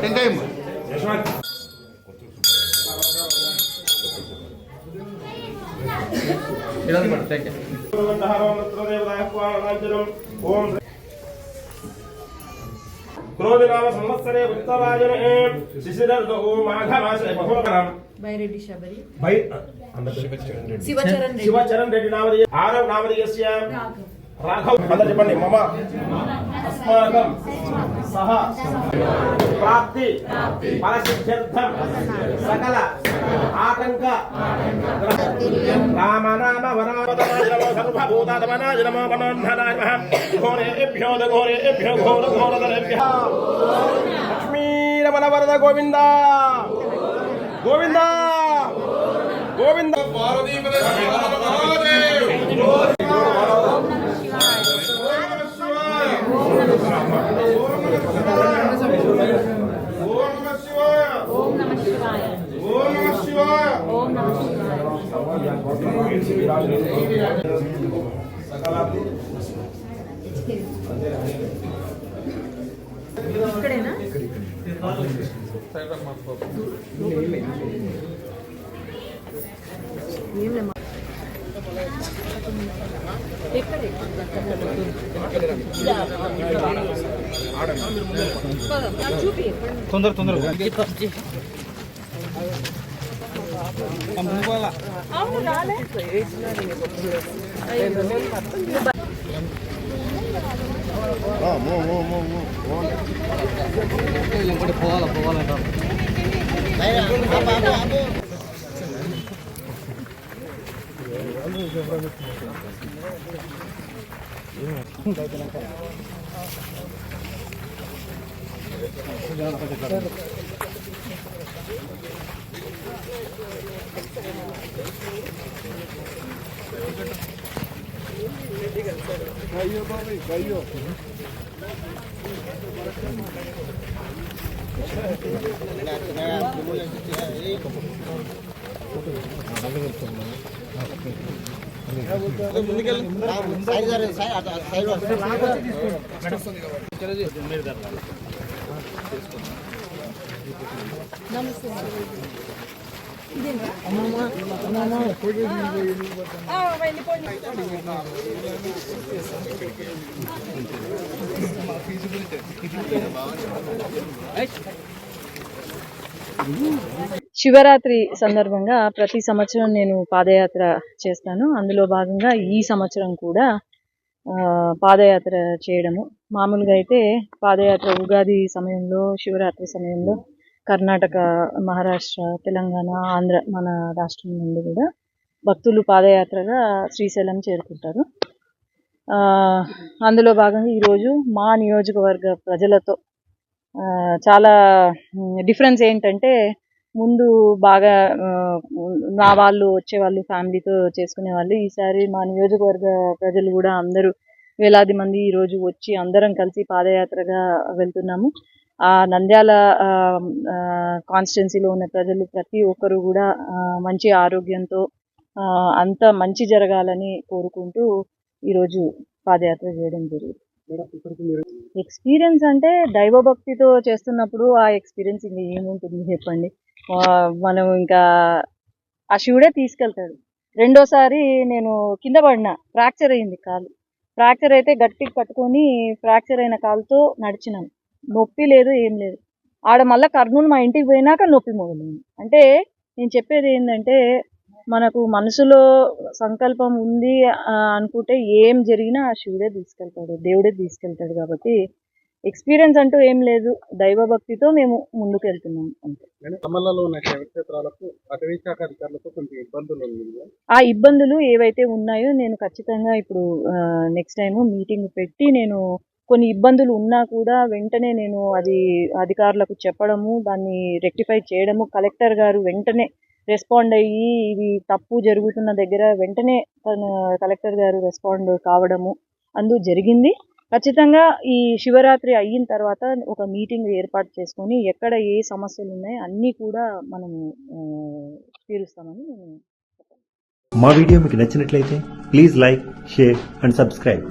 టెంకాయ క్రోధనామ సంవత్సరే ఉత్తరాయణే శిశిరర్ధ ఓం మాఘమాసే బహుళకరం బైరెడ్డి శబరి శివచరణ్ రెడ్డి నామధేయ ఆరవ నామధేయస్య రాఘవ్ అందరూ చెప్పండి మమ అస్మాకం సహ ప్రాప్తి ఫలసిద్ధ్యర్థం సకల ఆటంక రామనామ వరావదనాయ నమో సర్వభూతాత్మనాయ నమో వనోన్ధనాయ నమః ఘోరేభ్యో ఘోరేభ్యో ఘోర ఘోరధరేభ్యః లక్ష్మీరమణ వరద గోవింద గోవింద గోవింద పార్వతీపదే ఇక్కడేనా ఏం లేదు తొందర తొందర పోవాలంట Gayo baby, gayo. నమస్తే శివరాత్రి సందర్భంగా ప్రతి సంవత్సరం నేను పాదయాత్ర చేస్తాను. అందులో భాగంగా ఈ సంవత్సరం కూడా పాదయాత్ర చేయడము. మామూలుగా అయితే పాదయాత్ర ఉగాది సమయంలో, శివరాత్రి సమయంలో కర్ణాటక, మహారాష్ట్ర, తెలంగాణ, ఆంధ్ర మన రాష్ట్రం నుండి కూడా భక్తులు పాదయాత్రగా శ్రీశైలం చేరుకుంటారు. అందులో భాగంగా ఈరోజు మా నియోజకవర్గ ప్రజలతో చాలా డిఫరెన్స్ ఏంటంటే, ముందు బాగా నా వాళ్ళు వచ్చేవాళ్ళు, ఫ్యామిలీతో చేసుకునే వాళ్ళు. ఈసారి మా నియోజకవర్గ ప్రజలు కూడా అందరూ వేలాది మంది ఈరోజు వచ్చి అందరం కలిసి పాదయాత్రగా వెళ్తున్నాము. ఆ నంద్యాల కాన్స్టిట్యున్సీలో ఉన్న ప్రజలు ప్రతి ఒక్కరు కూడా మంచి ఆరోగ్యంతో అంత మంచి జరగాలని కోరుకుంటూ ఈరోజు పాదయాత్ర చేయడం జరిగింది. ఎక్స్పీరియన్స్ అంటే దైవభక్తితో చేస్తున్నప్పుడు ఆ ఎక్స్పీరియన్స్ ఇంకా ఏముంటుంది చెప్పండి. మనం ఇంకా ఆ శివుడే తీసుకెళ్తాడు. రెండోసారి నేను కింద పడినా, ఫ్రాక్చర్ అయింది కాలు. ఫ్రాక్చర్ అయితే గట్టిగా కట్టుకొని ఫ్రాక్చర్ అయిన కాలుతో నడిచినాను. నొప్పి లేదు, ఏం లేదు. ఆడ మళ్ళీ కర్నూలు మా ఇంటికి పోయినాక నొప్పి మొదలైంది. అంటే నేను చెప్పేది ఏంటంటే, మనకు మనసులో సంకల్పం ఉంది అనుకుంటే ఏం జరిగినా ఆ శివుడే తీసుకెళ్తాడు, దేవుడే తీసుకెళ్తాడు. కాబట్టి ఎక్స్పీరియన్స్ అంటూ ఏం లేదు, దైవభక్తితో మేము ముందుకు వెళ్తున్నాం అంతే. ఆ ఇబ్బందులు ఏవైతే ఉన్నాయో నేను ఖచ్చితంగా ఇప్పుడు నెక్స్ట్ టైం మీటింగ్ పెట్టి నేను కొన్ని ఇబ్బందులు ఉన్నా కూడా వెంటనే నేను అది అధికారులకు చెప్పడము, దాన్ని రెక్టిఫై చేయడము. కలెక్టర్ గారు వెంటనే రెస్పాండ్ అయ్యి ఇది తప్పు జరుగుతున్న దగ్గర వెంటనే కలెక్టర్ గారు రెస్పాండ్ కావడము జరిగింది. ఖచ్చితంగా ఈ శివరాత్రి అయిన తర్వాత ఒక మీటింగ్ ఏర్పాటు చేసుకొని ఎక్కడ ఏ సమస్యలు ఉన్నాయో అన్నీ కూడా మనము తీరుస్తామని నేను. మా వీడియో మీకు నచ్చినట్లయితే please like, share and subscribe.